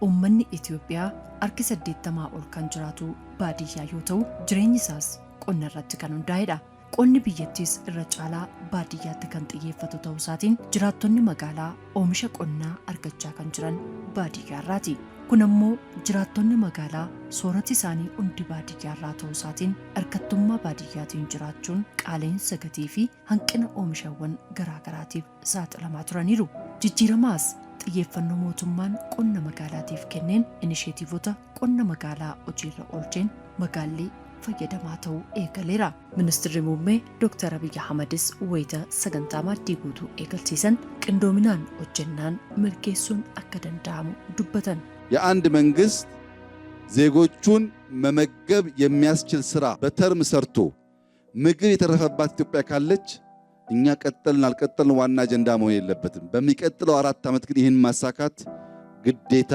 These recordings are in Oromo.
uummanni Itoophiyaa harki 80 ol kan jiraatu baadiyyaa yoo ta'u jireenyi isaas qonna irratti kan hundaa'edha. Qonni biyyattiis irra caalaa baadiyyaatti kan xiyyeeffatu ta'uu isaatiin jiraattonni magaalaa oomisha qonnaa argachaa kan jiran baadiyyaarraati. Kun ammoo jiraattonni magaalaa soorati isaanii hundi baadiyyaarraa ta'uu isaatiin harkattummaa baadiyyaatiin jiraachuun qaala'insa gatii fi hanqina oomishawwan garaagaraatiif saaxilamaa turaniiru. Jijjiiramaas xiyyeeffannoo mootummaan qonna magaalaatiif kenneen inisheetiivota qonna magaalaa hojiirra oolcheen magaalli fayyadamaa ta'uu eegaleera. Ministeerri muummee Dr. Abiy Ahmedis wayita sagantaa maaddii guutuu eegalchiisan qindoominaan hojjennaan milkeessuun akka danda'amu dubbatan. የአንድ መንግስት ዜጎቹን መመገብ የሚያስችል ስራ በተርም ሰርቶ ምግብ የተረፈባት ኢትዮጵያ ካለች እኛ ቀጠልን አልቀጠልን ዋና አጀንዳ መሆን የለበትም። በሚቀጥለው 4 ዓመት ግን ይህን ማሳካት ግዴታ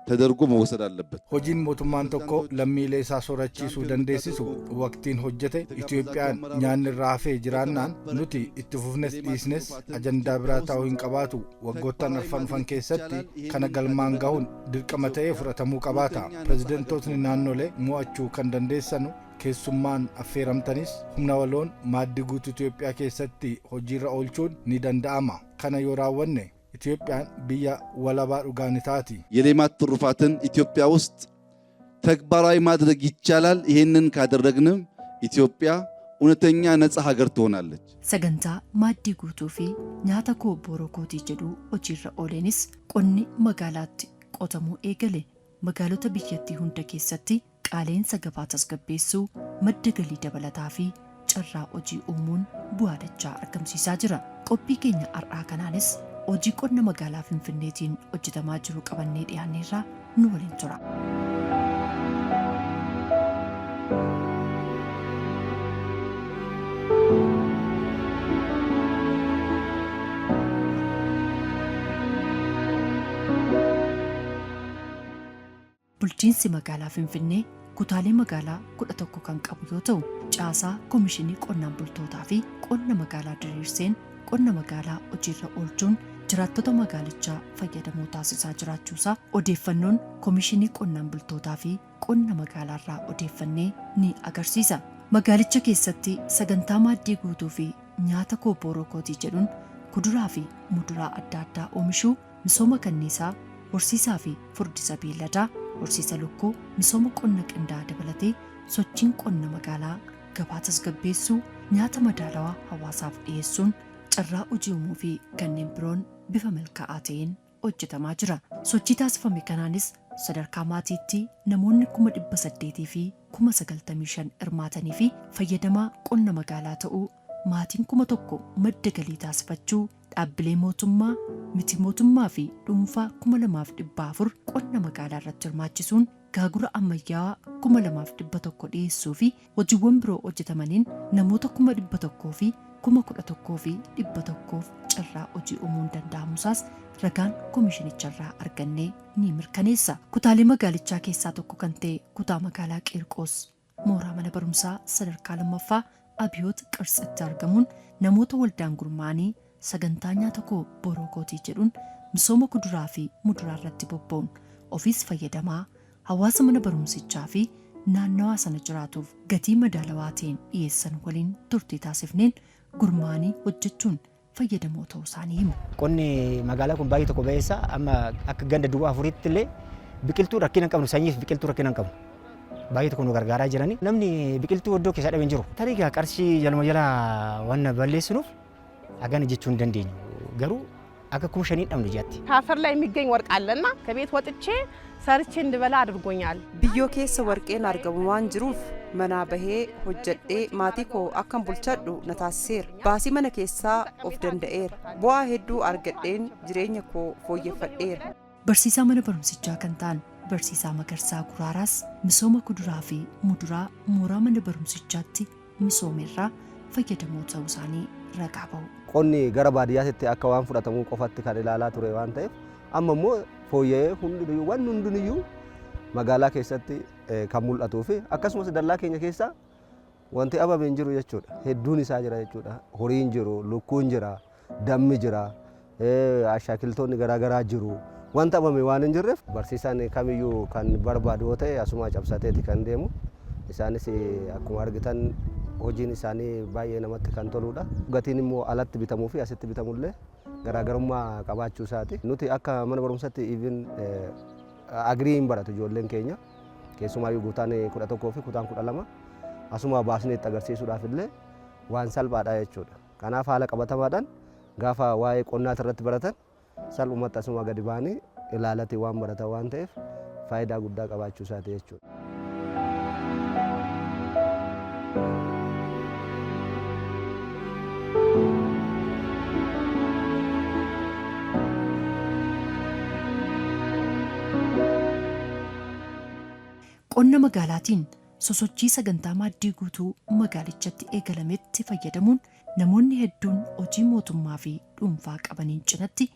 ተደርጎ መወሰድ አለበት። hojiin mootummaan tokko lammiilee isaa soorachiisuu dandeessisu waqtiin hojjete Itoophiyaan nyaanni irraa hafee jiraannaan nuti itti fufnes dhiisnes ajandaa biraa ta'uu hin qabaatu. waggoottan arfan keessatti kana galmaan gahuun dirqama ta'ee fudhatamuu qabaata. pirezidantootni naannolee mo'achuu kan dandeessanu keessummaan affeeramtanis humna waloon maaddii guutuu Itoophiyaa keessatti hojiirra oolchuun ni danda'ama. kana yoo raawwanne ኢትዮጵያን ብያ ወላባ ኡጋኒታቲ የሌማት ትሩፋትን ኢትዮጵያ ውስጥ ተግባራዊ ማድረግ ይቻላል። ይሄንን ካደረግንም ኢትዮጵያ እውነተኛ ነፃ ሀገር ትሆናለች። ሰገንታ ማዲ ጉቱፊ ኛታኮ ቦሮኮቲ ጀዱ ኦጂራ ኦሌኒስ ቆኒ መጋላት ቆተሙ ኤገሌ መጋሎተ ቢየቲ ሁንደ ኬሰቲ ቃሌን ሰገባ ተስገቤሱ መደገሊ ደበለታፊ ጨራ ኦጂ ኡሙን ቡአደቻ አርገምሲሳ ጅራ ቆቢ ኬኛ አርአ ከናንስ hojii qonna magaalaa Finfinneetiin hojjetamaa jiru qabannee dhiyaanneerraa nu waliin tura. Bulchiinsi magaalaa Finfinnee kutaalee magaalaa 11 kan qabu yoo ta'u caasaa koomishinii qonnaan bultootaa fi qonna magaalaa diriirseen qonna magaalaa hojiirra oolchuun jiraattota magaalichaa fayyadamoo taasisaa jiraachuusaa odeeffannoon koomishinii qonnaan bultootaa fi qonna magaalaarraa odeeffannee ni agarsiisa. Magaalicha keessatti sagantaa maaddii guutuu fi nyaata kooborookootii jedhuun kuduraa fi muduraa adda addaa oomishuu, misooma kanniisaa, horsiisaa fi furdisa beelladaa, horsiisa lukkuu, misooma qonna qindaa'aa dabalatee sochiin qonna magaalaa gabaa tasgabbeessuu, nyaata madaalawaa hawaasaaf dhiyeessuun carraa hojii uumuu fi kanneen biroon bifa milkaa'aa ta'een hojjetamaa jira. Sochii taasifame kanaanis sadarkaa maatiitti namoonni 800 fi 95 hirmaatanii fi fayyadamaa qonna magaalaa ta'uu, maatiin 1,000 madda galii taasifachuu, dhaabbilee mootummaa, miti mootummaa fi dhuunfaa 2,400 qonna magaalaa irratti hirmaachisuun gaagura ammayyaa 2,100 dhiyeessuu fi hojiiwwan biroo hojjetamaniin namoota 100,000 fi 11,100 carraa hojii uumuun danda'amuusaas ragaan koomishinicharraa argannee ni mirkaneessa. Kutaalee magaalichaa keessaa tokko kan ta'e kutaa magaalaa Qeerqoos mooraa mana barumsaa sadarkaa lammaffaa Abiyoot Qirtsitti argamuun namoota waldaan gurmaanii sagantaa nyaata kooborookootii jedhuun misooma kuduraa fi muduraa irratti bobba'uun ofiis fayyadamaa hawaasa mana barumsichaa fi naannawaa sana jiraatuuf gatii madaalawaa ta'een dhiyeessan waliin turtii taasifneen gurmaanii hojjechuun fayyadamoo ta'uu isaanii himu. Qonni magaalaa kun baay'ee tokko ba'eessa amma akka ganda duwwaa afuriitti illee biqiltuu rakkina hin qabnu sanyiif biqiltuu rakkina hin qabnu. Baay'ee tokko nu gargaaraa jiranii namni biqiltuu oddoo keessaa dhabe hin jiru. Tarii qarshii jaluma jala waan balleessinuuf hagana jechuu hin dandeenyu garuu akka 5,000 dhabnu jatti. ካፈር ላይ የሚገኝ ወርቅ አለና ከቤት ወጥቼ ሰርቼ እንድበላ አድርጎኛል። biyyoo keessa warqeen argamu waan jiruuf manaa bahee hojjedhee maatii koo akkan bulchadhu na taasiseera. Baasii mana keessaa of danda'eera. Bu'aa hedduu argadheen jireenya koo fooyyeffadheera. Barsiisaa mana barumsichaa kan ta'an barsiisaa Magarsaa Guraaraas misooma kuduraa fi muduraa mooraa mana barumsichaatti misoomerraa fayyadamoo ta'uu isaanii ragaa bahu. Qonni gara baadiyyaatti akka waan fudhatamuu qofatti kan ilaalaa ture waan ta'eef amma immoo fooyya'ee hundinuyyuu magaalaa keessatti kan mul'atuu fi akkasumas dallaa keenya keessa wanti abame hin jiru jechuudha. Hedduun isaa jira jechuudha. Horiin jiru, lukkuun jira, dammi jira, ashaakiltoonni garaagaraa jiru. wanta dhabame waan hin jirreef barsiisaan kamiyyuu kan barbaadu yoo ta'e asuma cabsateeti kan deemu. Isaanis akkuma argitan hojiin isaanii baay'ee namatti kan toludha. Gatiin immoo alatti bitamuu fi asitti bitamullee garaagarummaa qabaachuu isaati. Nuti akka mana barumsaatti even agrii hin baratu ijoolleen keenya. Keessumaayyuu kutaan 11 fi kutaan 12 asuma baasnee itti agarsiisuudhaaf illee waan salphaadha jechuudha. Kanaaf haala qabatamaadhaan gaafa waa'ee qonnaa irratti baratan salphumatti asuma gadi ba'anii ilaalanii waan baratan waan ta'eef faayidaa guddaa qabaachuu isaati jechuudha. Qonna magaalaatiin sosochii sagantaa maaddii guutuu magaalichatti eegalametti fayyadamuun namoonni hedduun hojii mootummaa fi dhuunfaa qabaniin cinatti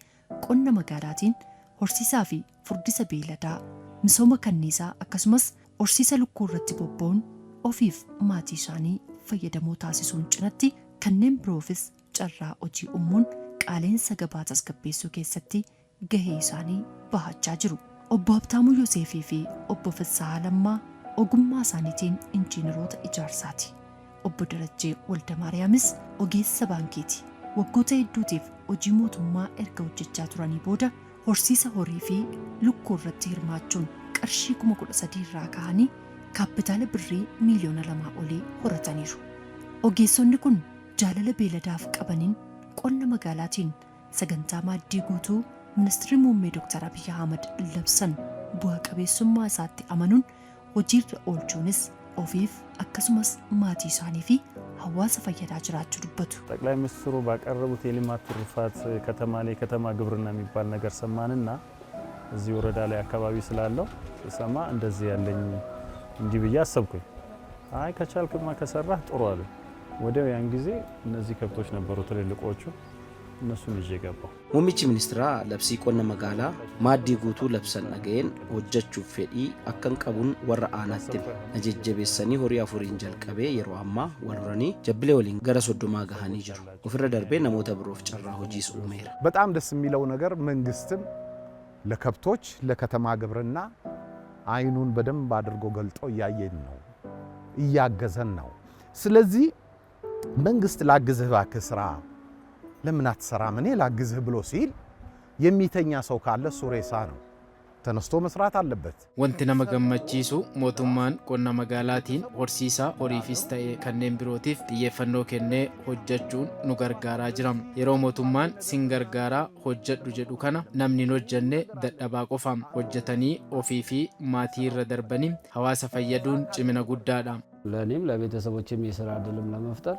qonna magaalaatiin horsiisaa fi furdisa beeladaa, misooma kanniisaa akkasumas horsiisa lukkuu irratti bobba'uun ofiif maatii isaanii fayyadamoo taasisuun cinatti kanneen biroofis carraa hojii uumuun qaaleensa gabaa tasgabbeessuu keessatti gahee isaanii bahachaa jiru. Obbo Habtaamuu Yoseefii fi Obbo Fissahaa Lammaa ogummaa isaaniitiin injiinaroota ijaarsaati. Obbo Darajjee Waldamaariyaamis ogeessa baankiiti. Waggoota hedduutiif hojii mootummaa erga hojjechaa turanii booda horsiisa horii fi lukkuu irratti hirmaachuun qarshii 13,000 irraa ka'anii kaapitaala birrii miliyoona 2 olii horataniiru. Ogeessonni kun jaalala beeladaaf qabaniin qonna magaalaatiin sagantaa maaddii guutuu Ministeerri Muummee Dr. Abiy Ahmed labsan bu'a qabeessummaa isaatti amanuun hojiirra oolchuunis ofiif akkasumas maatii isaanii fi hawaasa fayyadaa jiraachuu dubbatu. ጠቅላይ ሚኒስትሩ ባቀረቡት የልማት ትሩፋት ከተማ ላይ ከተማ ግብርና የሚባል ነገር ሰማንና እዚህ ወረዳ ላይ አካባቢ ስላለው ሰማ እንደዚህ ያለኝ እንዲህ ብዬ አሰብኩኝ። አይ ከቻልክማ ከሰራህ ጥሩ አለ። ወዲያው ያን ጊዜ እነዚህ ከብቶች ነበሩ ትልልቆቹ እነሱን ይዤ ገባሁ። ሙምሚchi ministeera labsii qonna magaalaa maaddii guutuu labsan dhaga'een hojjechuuf fedhii akkan qabuun warra aanaatti ajajjabeessanii horii afuriin jalqabee yeroo ammaa wal horanii jabbilee waliin gara 30 gahanii jiru. Ofirra darbee namoota biroof carraa hojiis uumeera. በጣም ደስ የሚለው ነገር መንግስትም ለከብቶች ለከተማ ግብርና አይኑን በደንብ አድርጎ ገልጦ እያየን ነው፣ እያገዘን ነው። ስለዚህ መንግስት ላግዝህ እባክህ ስራ ለምን አትሰራም እኔ ላግዝህ ብሎ ሲል የሚተኛ ሰው ካለ እሱ ሬሳ ነው፣ ተነስቶ መስራት አለበት። wanti nama gammachiisu mootummaan qonna magaalaatiin horsiisaa horiifis ta'ee kanneen birootiif xiyyeeffannoo kennee hojjechuun nu gargaaraa jira. Yeroo mootummaan sin gargaaraa hojjedhu jedhu kana namni hin hojjenne dadhabaa qofaam hojjetanii ofii fi maatii irra darbanii hawaasa fayyaduun cimina guddaadha. ለእኔም ለቤተሰቦችም የሥራ ዕድልም ለመፍጠር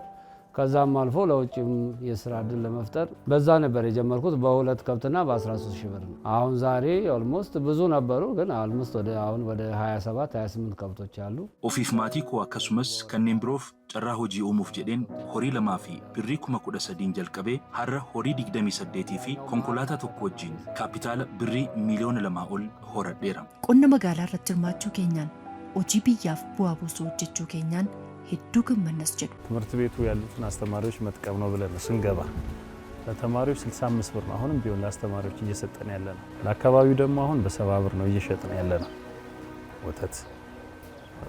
ከዛም አልፎ ለውጭም የሥራ ዕድል ለመፍጠር በዛ ነበር የጀመርኩት በሁለት ከብትና በ13,000 ብር ነው። አሁን ዛሬ ኦልሞስት ብዙ ነበሩ ግን ኦልሞስት ወደ 27 28 ከብቶች አሉ። ኦፊፍ ማቲ ኮ አከሱመስ ከኔን ብሮፍ ጨራ ሆጂ ኡሙፍ ጀዴን ሆሪ ለማፊ ብሪ 13 ጀልቀቤ ሀረ ሆሪ 28 ፊ ኮንኮላታ ቶኮጂን ካፒታል ብሪ ሚሊዮን ለማኦል ሆረዴራ qonna magaalaa irratti hirmaachuu keenyaan hojii biyyaaf bu'aa buusuu hojjechuu keenyaan hedduu gammannas jedhu. ትምህርት ቤቱ ያሉትን አስተማሪዎች መጥቀም ነው ብለን ስንገባ ለተማሪዎች 65 ብር ነው አሁንም ቢሆን ለአስተማሪዎች እየሰጠን ያለ ነው። ለአካባቢው ደግሞ አሁን በ70 ብር ነው እየሸጥን ያለ ነው። ወተት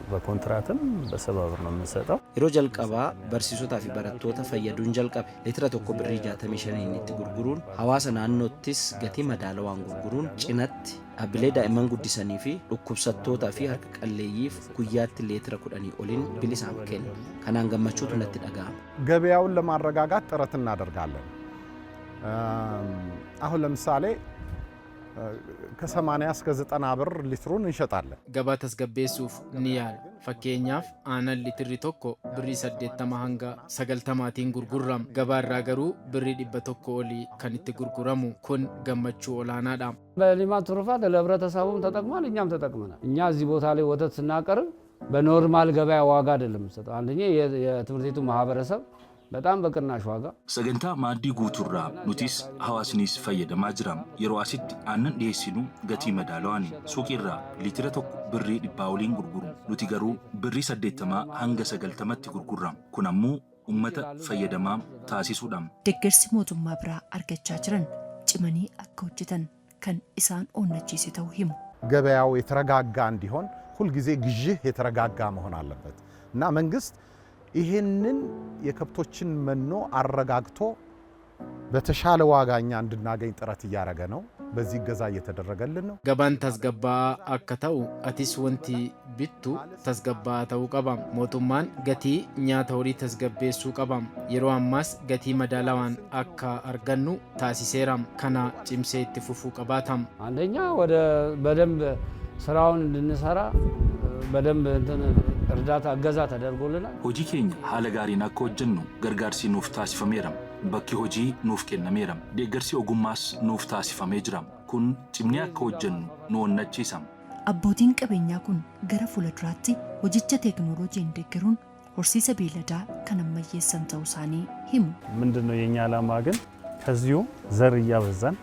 በኮንትራትም በ70 ብር ነው የምንሰጠው። yeroo jalqabaa barsiisotaa fi barattoota fayyaduun jalqabe litira tokko birrii 65 itti gurguruun hawaasa naannoottis gatii madaalawaan gurguruun cinatti dhaabbilee daa'imman guddisanii fi dhukkubsattootaa fi harka qalleeyyiif guyyaatti litira 10 oliin bilisaan kenna. Kanaan gammachuutu natti dhaga'ama. ገበያውን ለማረጋጋት ጥረት እናደርጋለን። አሁን ለምሳሌ ከ80 እስከ 90 ብር ሊትሩን እንሸጣለን። gabaa tasgabbeessuuf ni yaala. Fakkeenyaaf aanan litirri tokko birrii 80 hanga 90tiin gurgurama. Gabaa irraa garuu birrii 100 olii kan itti gurguramu kun gammachuu olaanaadha. በልማት ትሩፋት ለህብረተሰቡም ተጠቅሟል፣ እኛም ተጠቅመናል። እኛ እዚህ ቦታ ላይ ወተት ስናቀርብ በኖርማል ገበያ ዋጋ አይደለም የምንሰጠው። አንደኛ የትምህርት ቤቱ ማህበረሰብ በጣም በቅናሽ ዋጋ ሰገንታ ማዲ ጉቱራ ኑቲስ ሐዋስኒስ ፈየደማ ጅራም የሮ አሲት አነን ዲሄሲኑ ገቲ መዳለዋኒ ሱቂራ ሊትረ ቶኮ ብሪ ዲባውሊን ጉርጉሩ ኑቲ ገሩ ብሪ 80 hanga 90tti gurguram kunammoo ummata fayyadamaa taasisuudhaan deeggarsi mootummaa biraa argachaa jiran cimanii akka hojjetan kan isaan onnachiise ta'uu himu. ገበያው የተረጋጋ እንዲሆን ሁልጊዜ ግዥህ የተረጋጋ መሆን አለበት እና መንግስት ይሄንን የከብቶችን መኖ አረጋግቶ በተሻለ ዋጋኛ እንድናገኝ ጥረት እያደረገ ነው። በዚህ ገዛ እየተደረገልን ነው። ገባን ተስገባ አከታው አቲስ ወንቲ ቢቱ ተስገባ ታው ቀባም ሞቱማን ገቲ ኛታ ሆሪ ተስገቤሱ ቀባም የሮ አማስ ገቲ መዳላዋን አካ አርገኑ ታሲሴራም ከና ጭምሴ ትፉፉ ቀባታም አንደኛ ወደ በደንብ ስራውን እንድንሰራ በደንብ እርዳታ እገዛ ተደርጎልናል። ሆጂ ኬኛ ሀለ ጋሪን አኮ ጀኑ ገርጋርሲ ኑፍ ታሲፈሜራም bakki hojii nuuf kennameera deeggarsi ogummaas nuuf taasifamee jira kun cimnee akka hojjennu nu onnachiisa. Abbootiin qabeenyaa kun gara fuulduraatti hojicha teekinooloojiin deeggaruun horsiisa beeladaa kan ammayyeessan ta'uu isaanii himu. ምንድነው የኛ ዓላማ ግን ከዚሁ ዘር እያበዛን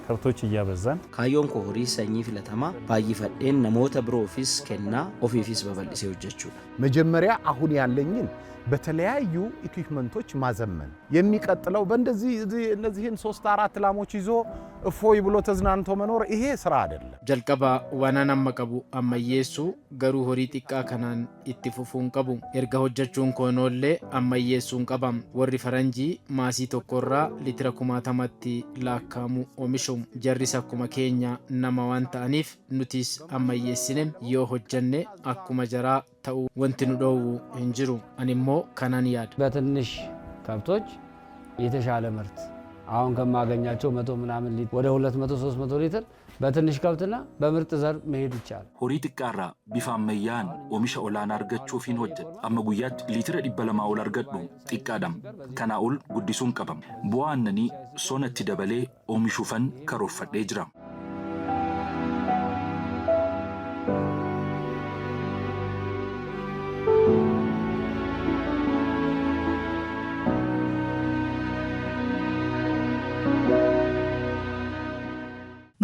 ከብቶች እያበዛን ካዮን ኮሪ ሰኚ ፍለተማ ባይፈደን ነሞተ ብሮፊስ ከና ኦፊፊስ በበልሴ ወጀቹ መጀመሪያ አሁን ያለኝን በተለያዩ ኢኩዊፕመንቶች ማዘመን የሚቀጥለው በእንደዚህ እነዚህን 3-4 ላሞች ይዞ እፎይ ብሎ ተዝናንቶ መኖር ይሄ ስራ አይደለም። ጀልቀባ ዋናን አመቀቡ አመየሱ ገሩ ሆሪ ጢቃ ከናን ኢትፉፉን ቀቡ ኤርጋ ሆጀቹን ኮኖሌ አመየሱን ቀባም ወሪ ፈረንጂ ማሲ ቶኮራ ሊትራ ኩማታማቲ ላካሙ ኦሚሹም ጀሪስ አኩማ ኬኛ ነማ ዋን ta'aniif nutis ammayyeessinem yoo hojjenne akkuma jaraa ta'u wanti nu dhoowwu hin jiru animmoo kanan yaada. በትንሽ ከብቶች የተሻለ ምርት አሁን ከማገኛቸው 100 ምናምን ሊትር ወደ 200-300 ሊትር በትንሽ ከብትና በምርጥ ዘር መሄድ ይቻላል። ሆሪ ጥቃራ ቢፋ መያን ኦሚሻ ኦላን አርገቹፊን ሆጀት አመጉያት ሊትር ዲበለማ ኦል አርገዱ ጥቃዳም ከናኡል ጉዲሱን ቀበም ቦአነኒ ሶነት ደበሌ ኦሚሹፈን ከሮፈዴ ጅራ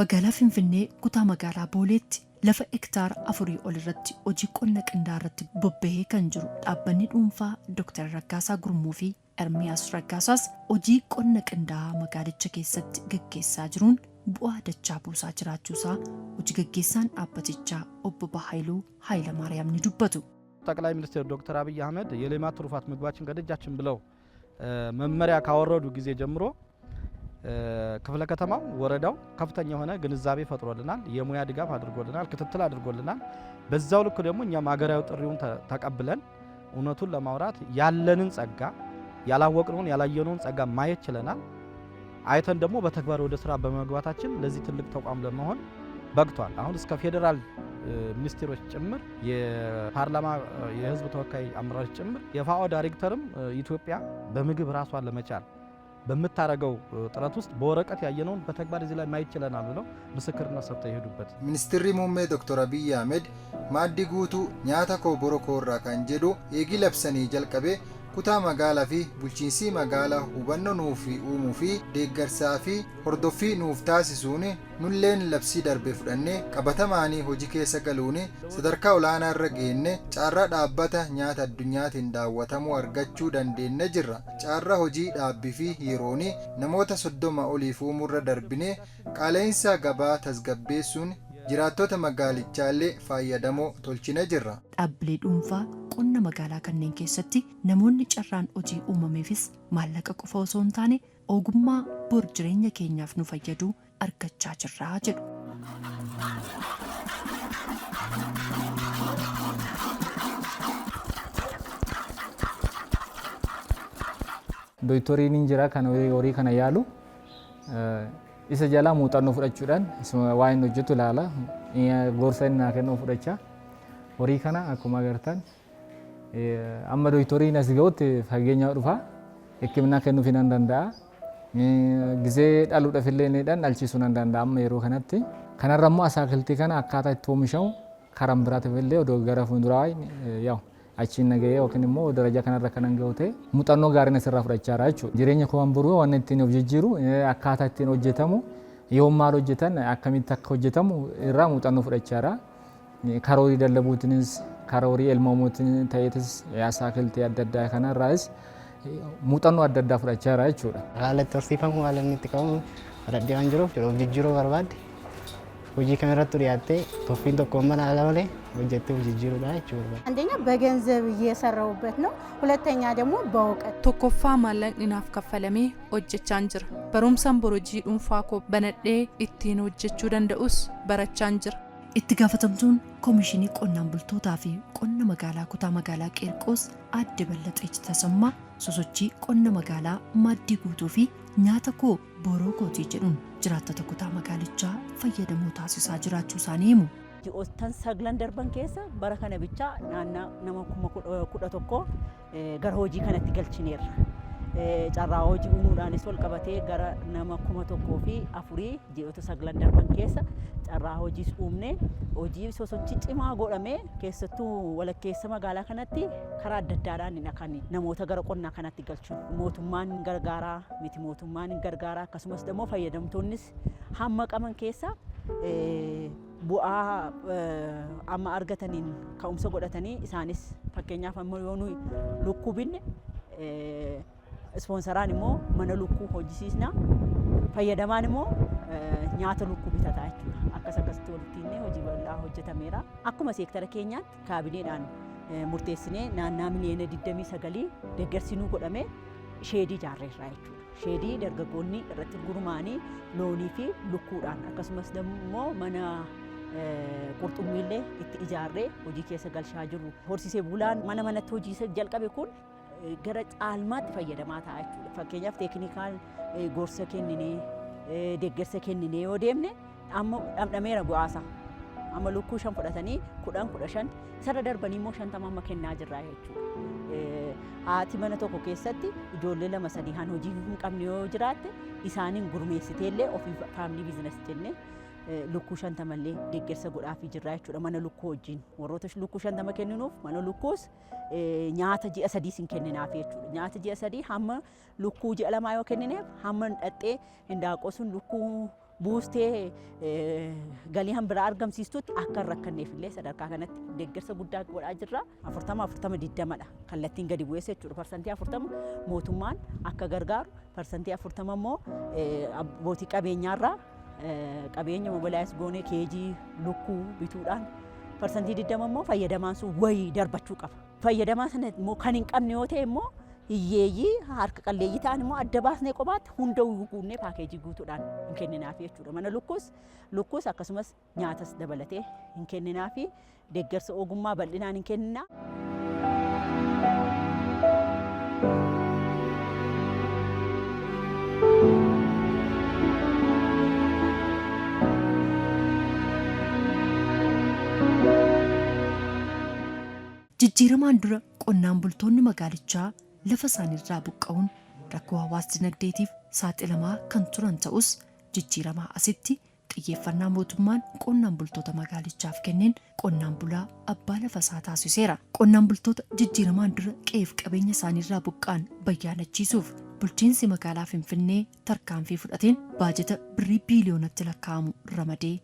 Magaalaa Finfinnee kutaa magaalaa Booleetti lafa hektaara 4 ol irratti hojii qonna qindaa irratti bobba'ee kan jiru dhaabbanni dhuunfaa Dr. Raggaasaa Gurmuu fi Ermiyaas Raggaasaas hojii qonna qindaa magaalicha keessatti gaggeessaa jiruun bu'aa dachaa buusaa jiraachuusaa hojii gaggeessaan dhaabbatichaa obbo Bahaayiluu Hayilamaariyaam ni dubbatu. ጠቅላይ ሚኒስትር ዶክተር አብይ አህመድ የሌማት ትሩፋት ምግባችን ከደጃችን ብለው መመሪያ ካወረዱ ጊዜ ጀምሮ ክፍለ ከተማው ወረዳው ከፍተኛ የሆነ ግንዛቤ ፈጥሮልናል፣ የሙያ ድጋፍ አድርጎልናል፣ ክትትል አድርጎልናል። በዛው ልክ ደግሞ እኛ ማገራው ጥሪውን ተቀብለን እውነቱን ለማውራት ያለንን ጸጋ ያላወቅነውን ያላየነውን ጸጋ ማየት ችለናል። አይተን ደግሞ በተግባር ወደ ስራ በመግባታችን ለዚህ ትልቅ ተቋም ለመሆን በቅቷል። አሁን እስከ ፌደራል ሚኒስትሮች ጭምር የፓርላማ የህዝብ ተወካይ አመራሮች ጭምር የፋኦ ዳይሬክተርም ኢትዮጵያ በምግብ ራሷን ለመቻል በመታረገው ጥረት ውስጥ በወረቀት ያየነውን በተግባር እዚህ ላይ ማየት ችለናል ብለው ምስክርነት ሰጥተው ይሄዱበት ሚኒስትሪ ሙሜ ዶክተር አብይ አህመድ ማዲ ጉቱ ኛታ ኮ ቦሮኮራ ካንጀዶ ኤጊ ለብሰኒ ጀልቀቤ kutaa magaalaa fi bulchiinsi magaalaa hubannoo nuuf uumuu fi deeggarsaa fi hordoffii nuuf taasisuun nulleen labsii darbe fudhannee qabatamaanii hojii keessa galuun sadarkaa olaanaa irra geenne caarraa dhaabbata nyaata addunyaatiin daawwatamuu argachuu dandeenye jirra. Caarraa hojii dhaabbii fi yeroon namoota 30 oliif uumuurra darbine qaala'insa gabaa tasgabbeessuun jiraattota magaalichaallee fayyadamoo tolchine jirra. Dhaabbilee dhuunfaa qonna magaalaa kanneen keessatti namoonni carraan hojii uumameefis maallaqa qofa osoo hin taane ogummaa bor jireenya keenyaaf nu fayyadu argachaa jirra jedhu. Dooktoriin injira kana horii kana yaalu isa jala muuxannoo fudhachuudhaan waan hojjetu ilaala gorsa inni kennu fudhachaa horii kana akkuma agartan amma dooktoriin as ga'utti fageenya dhufa hikimna kennuuf hin danda'a gizee dhaluudhaaf illee needhaan dhalchiisuu hin danda'a amma yeroo kanatti kanarra immoo asaakiltii kana akkaataa itti oomishamu karan biraatiif illee odoo gara fuulduraa yaa'u achiin nagahee yookiin immoo daraja kanarra kanan ga'u ta'e muuxannoo gaariin asirraa fudhachaa jira jechuudha. Jireenya kooban boruu waan ittiin of jijjiiru akkaataa ittiin hojjetamu yoo maal hojjetan akkamitti akka hojjetamu irraa muuxannoo fudhachaa jira. Karoorii dallabuutiinis karoorii elmamuutiin ta'eetis asaakiltii adda addaa kanarraas muuxannoo adda addaa fudhachaa jira jechuudha. Haala itti horsiifamu haala inni itti qabamu fudhadhee waan jiruuf of jijjiiruu barbaade hojii kanarratti dhiyaate toffiin tokko mana alamale hojjettee jijjiiruudha jechuudha. አንደኛ በገንዘብ እየሰራውበት ነው ሁለተኛ ደግሞ በእውቀት tokkoffaa maallaqni naaf kaffalamee hojjechaan jira barumsaan borojii dhuunfaa koo banadhee ittiin hojjechuu danda'us barachaan jira. itti gaafatamtuun koomishinii qonnaan bultootaa fi qonna magaalaa kutaa magaalaa Qeerqos Aadde Ballaxeech Tasammaa sosochii qonna magaalaa maaddii guutuu fi nyaata koo boroo kootii jedhuun jiraattota kutaa magaalichaa fayyadamoo taasisaa jiraachuu isaanii himu. Ji'oottan saglan darban keessa bara kana bichaa naannaa nama 11,000 gara hojii kanatti galchineerra. Carraa hojii uumuudhaanis wal qabatee gara nama 1,400 ji'oota saglan darban keessa carraa hojiis uumne hojii sosochii cimaa godhamee keessattuu walakkeessa magaalaa kanatti karaa adda addaadhaan kan namoota gara qonnaa kanatti galchuun mootummaan gargaaraa miti mootummaan gargaaraa akkasumas immoo fayyadamtoonnis hamma qaban keessa bu'aa amma argataniin ka'umsa godhatanii isaanis fakkeenyaaf amma yoo nuyi lukkuu binne ispoonsaraan immoo mana lukkuu hojjisiisna fayyadamaan immoo nyaata lukkuu bitataa jechuudha akkasitti walitti hojii bal'aa hojjetameera akkuma seektara keenyaatti kaabineedhaan murteessinee naannaa miliyoona 29 deeggarsinuu godhamee sheedii ijaarreerra jechuudha. Sheedii dargaggoonni irratti gurmaa'anii loonii fi lukkuudhaan akkasumas immoo mana qurxummiillee itti ijaarree hojii keessa galchaa jirru. Horsiisee bulaan mana manatti hojii jalqabe kun gara caalmaatti fayyadamaa ta'a jechuudha. Fakkeenyaaf teeknikaal gorsa kenninee deeggarsa kenninee yoo deemne amma dhamdhameera bu'aasa. Amma lukkuu 5 fudhatanii 10 15 sarara darbanii immoo 50 amma kennaa jirra jechuudha. Haati mana tokko keessatti ijoollee 2-3 han hojii hin qabne yoo jiraatte isaaniin gurmeessiteellee ofii faamilii biizinasii jennee lukkuu 50 illee deeggarsa godhaafii jirra jechuudha mana lukkuu wajjin. Warroota lukkuu 50 kenninuuf mana lukkuus nyaata ji'a 3 sin kenninaaf jechuudha. Nyaata ji'a 3 hamma lukkuu ji'a 2 yoo kennineef hamma dhaxxee hindaanqoo sun lukkuu buustee galii hanbiraa argamsiistutti akka hin rakkanneef illee sadarkaa kanatti deeggarsa guddaa godhaa jirra. 40-20 kallattiin gadi bu'eessa jechuudha. Parsantii 40 mootummaan akka gargaaru parsantii 40 immoo abbootii qabeenyaarraa qabeenya mobilaayis goonee keejii lukkuu bituudhaan parsantii 20 immoo fayyadamaan sun wayii darbachuu qaba. Fayyadamaa sana immoo kan hin qabne yoo ta'e immoo hiyyeeyyii harka qalleeyyii ta'an immoo adda baasnee qobaatti hunda guunnee paakeejii guutuudhaan hin kenninaaf jechuudha. Mana lukkuus akkasumas nyaatas dabalatee hin kenninaaf deeggarsa ogummaa bal'inaan hin kennina. Jijjiiramaan dura qonnaan bultoonni magaalichaa lafa isaaniirraa buqqa'uun rakkoo hawaas dinagdeetiif saaxilamaa kan turan ta'us jijjiiramaa asitti xiyyeeffannaa mootummaan qonnaan bultoota magaalichaaf kenneen qonnaan bulaa abbaa lafa isaa taasiseera. Qonnaan bultoota jijjiiramaan dura qe'eef qabeenya isaaniirraa buqqa'an bayyaanachiisuuf bulchiinsi magaalaa Finfinnee tarkaanfii fudhateen baajeta birrii biiliyoonatti lakkaa'amu ramadee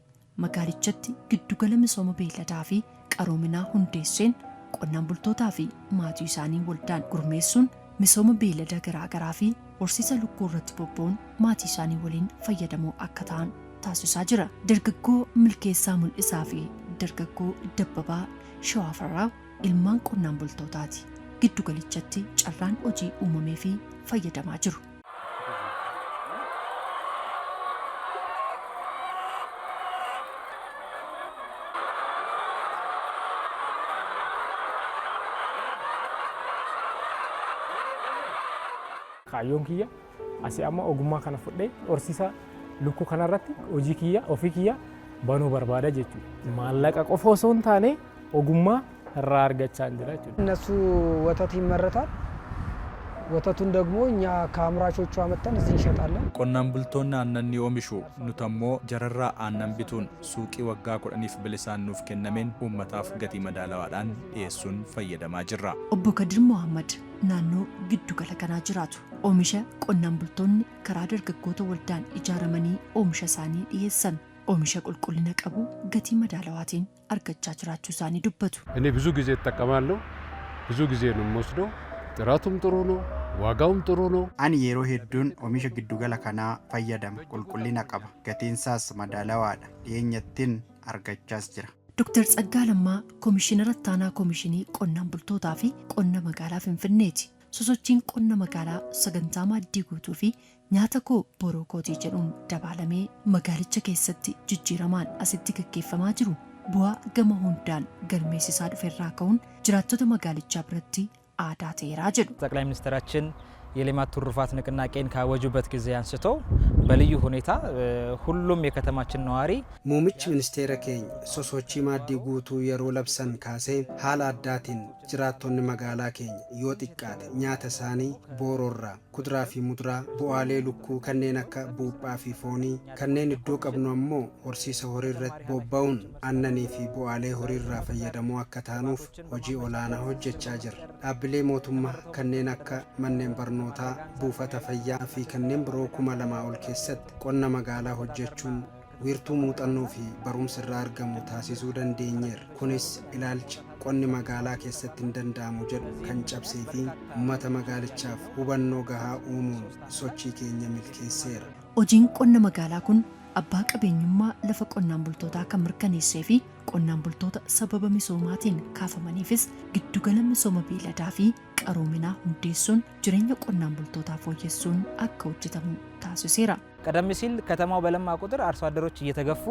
magaalichatti giddugala misooma beelladaa fi qaroominaa hundeesseen qonnaan bultootaa fi maatii isaanii waldaan gurmeessuun misooma beellada garaagaraa fi horsiisa lukkuu irratti bobba'uun maatii isaanii waliin fayyadamoo akka ta'an taasisaa jira. Dargaggoo Milkeessaa Mul'isaa fi dargaggoo Dabbabaa Shawaafarraa ilmaan qonnaan bultootaati. Giddugalichatti carraan hojii uumamee fi fayyadamaa jiru. Kaayyoon kiyya asii amma ogummaa kana fudhee horsiisa lukkuu kanarratti hojii kiyya ofii kiyya banuu barbaada jechuudha. Maallaqa qofa osoo hin taane ogummaa irraa argachaa jira jechuudha. እነሱ ወተት ይመረታል። ወተቱን ደግሞ እኛ ከአምራቾቹ አመጣን እዚህ እንሸጣለን። qonnaan bultoonni aannan ni oomishu nuti ammoo jararraa aannan bituun suuqii waggaa 10f bilisaan nuuf kennameen uummataaf gatii madaalawaadhaan dhiyeessuun fayyadamaa jirra. Obbo Kadir Mohammad naannoo giddugala kanaa jiraatu. Oomisha qonnaan bultoonni karaa dargaggoota waldaan ijaaramanii oomisha isaanii dhiyeessan oomisha qulqullina qabu gatii madaalawaatiin argachaa jiraachuu isaanii dubbatu. እኔ ብዙ ጊዜ እጠቀማለሁ። ብዙ ጊዜ ነው የምወስደው። ጥራቱም ጥሩ ነው፣ ዋጋውም ጥሩ ነው። Ani yeroo hedduun oomisha giddugala kanaa fayyadama. Qulqullina qaba. Gatiinsaas madaalawaadha. Dhiyeenyattiin argachaas jira. Dr. Tsaggaa Lammaa Komishinara Ittaanaa Komishinii Qonnaan Bultootaa fi Qonna Magaalaa Finfinneeti. Sosochiin qonna magaalaa sagantaa maaddii guutuu fi nyaata koo boroo kootii jedhuun dabalamee magaalicha keessatti jijjiiramaan asitti gaggeeffamaa jiru bu'aa gama hundaan galmeessisaa dhuferraa ka'uun jiraattota magaalichaa biratti aadaa ta'eeraa jedhu. ጠቅላይ ሚኒስትራችን የሌማት ትሩፋት ንቅናቄን ካወጁበት ጊዜ አንስቶ በልዩ ሁኔታ ሁሉም የከተማችን ነዋሪ ሙምች ሚኒስቴር ኬኝ ሶሶቺ ማዲ ጉቱ የሮ ለብሰን ካሴ ሀላ አዳቲን ጅራቶን መጋላ ኬኝ ዮጥቃት ኛተ ሳኒ ቦሮራ ኩድራ ፊ ሙድራ ቡአሌ ሉኩ ከኔን አከ ቡጳ ፊ ፎኒ ከኔን እዶ ቀብኖ አሞ ሆርሲሰ ሆሪረት ቦባውን አነኒ ፊ ቡአሌ ሆሪራ ፈየደሞ አከታኑፍ ሆጂ ኦላና ሆጀቻ ጅር ዳብሌ ሞቱማ ከኔን አከ መኔን በርኖ buufata fayyaa fi kanneen biroo 2000 ol keessatti qonna magaalaa hojjechuun wiirtuu muuxannoo fi barumsa irraa argamu taasisuu dandeenyeera. Kunis ilaalcha qonni magaalaa keessatti hin danda'amu jedhu kan cabsee fi uummata magaalichaaf hubannoo gahaa uumuun sochii keenya milkeesseera. Hojiin qonna magaalaa kun abbaa qabeenyummaa lafa qonnaan bultootaa kan mirkaneessee fi qonnaan bultoota sababa misoomaatiin kaafamaniifis giddugala misooma beeladaa fi qaroominaa hundeessuun jireenya qonnaan bultootaa fooyyessuun akka hojjetamu taasiseera. ቀደም ሲል ከተማው በለማ ቁጥር አርሶ አደሮች እየተገፉ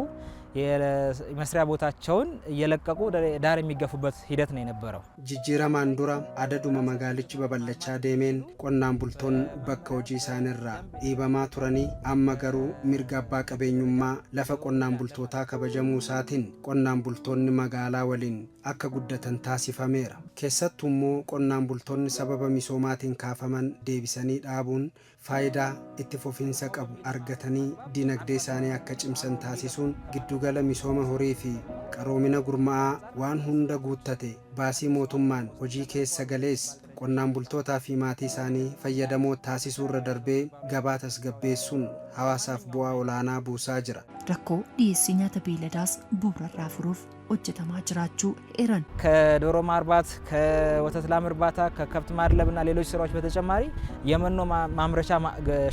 የመስሪያ ቦታቸውን እየለቀቁ ዳር የሚገፉበት ሂደት ነው የነበረው። ጅጅራማን ዱራ አደዱማ መጋልች በበለቻ ዴሜን ቆናን ቡልቶን በከ ሆጂ ሳንራ ኢበማ ቱረኒ አመገሩ ሚርጋባ ቀበኙማ ለፈ ቆናን ቡልቶታ ከበጀሙ ሳቲን ቆናን ቡልቶን መጋላ ወሊን አከ ጉደተን ታሲፈሜራ ኬሰቱሞ ቆናን ቡልቶን ሰበበ ሚሶማቲን ካፈመን ዴቢሰኒ ዳቡን ፋይዳ itti fufiinsa qabu argatanii dinagdee isaanii akka cimsan taasisuun giddugala misooma horii fi qaroomina gurmaa'aa waan hunda guuttate baasii mootummaan hojii keessa galees qonnaan bultootaa fi maatii isaanii fayyadamoo taasisuu irra darbee gabaa tasgabbeessuun hawaasaaf bu'aa olaanaa buusaa jira. Rakkoo dhiyeessii nyaata beeladaas bu'uurarraa furuuf hojjetamaa jiraachuu eeran ከዶሮ ማርባት ከወተት ላም እርባታ ከከብት ማድለብና ሌሎች ስራዎች በተጨማሪ የመኖ ማምረቻ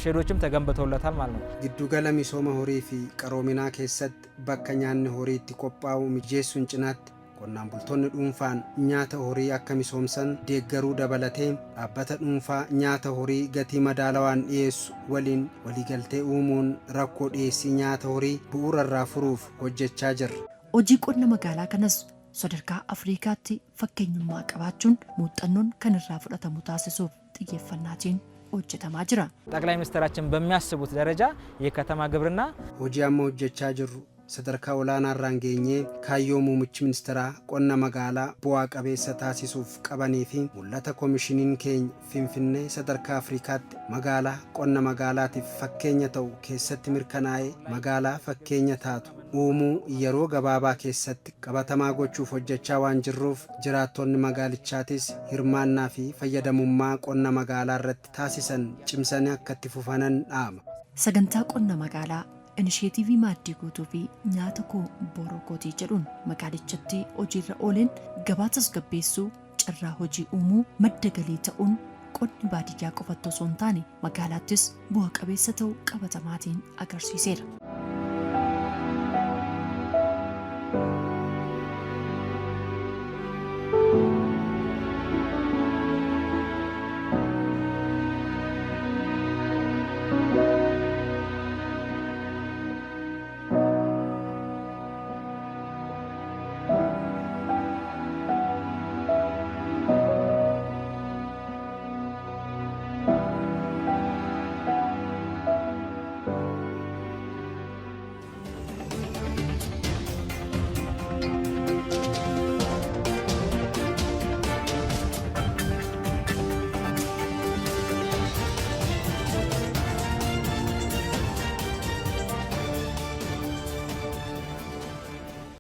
ሼዶችም ተገንብተውለታል ማለት ነው። giddugala misooma horii fi qaroominaa keessatti bakka nyaanni horii itti qophaa'u mijeessuun cinaatti qonnaan bultoonni dhuunfaan nyaata horii akka misoomsan deeggaruu dabalatee dhaabbata dhuunfaa nyaata horii gatii madaalawaan dhiyeessu waliin waliigaltee uumuun rakkoo dhiyeessii nyaata horii bu'uurarraa furuuf hojjechaa jirra. hojii qonna magaalaa kanas sadarkaa Afrikaatti fakkeenyummaa qabaachuun muuxannoon kan irraa fudhatamu taasisuuf xiyyeeffannaatiin hojjetamaa jira. ጠቅላይ ሚኒስትራችን በሚያስቡት ደረጃ የከተማ ግብርና hojii amma hojjechaa jirru sadarkaa olaanaa irraan geenyee kaayyoo muummichi ministeeraa qonna magaalaa bu'aa qabeessa taasisuuf qabanii fi mul'ata koomishiniin keenya Finfinnee sadarkaa Afrikaatti magaalaa qonna magaalaatiif fakkeenya ta'u keessatti mirkanaa'ee magaalaa fakkeenya taatu uumuu yeroo gabaabaa keessatti qabatamaa gochuuf hojjechaa waan jirruuf jiraattonni magaalichaatis hirmaannaa fi fayyadamummaa qonna magaalaa irratti taasisan cimsanii akka itti fufanan dhaama. Sagantaa qonna magaalaa Inishiyetiivii maaddii guutuu fi nyaata koo boroo kootii jedhuun magaalichatti hojiirra ooleen gabaa tasgabbeessuu carraa hojii uumuu madda galii ta'uun qonni baadiyyaa qofaatti osoo hin taane magaalaattis bu'a qabeessa ta'uu qabatamaatiin agarsiiseera.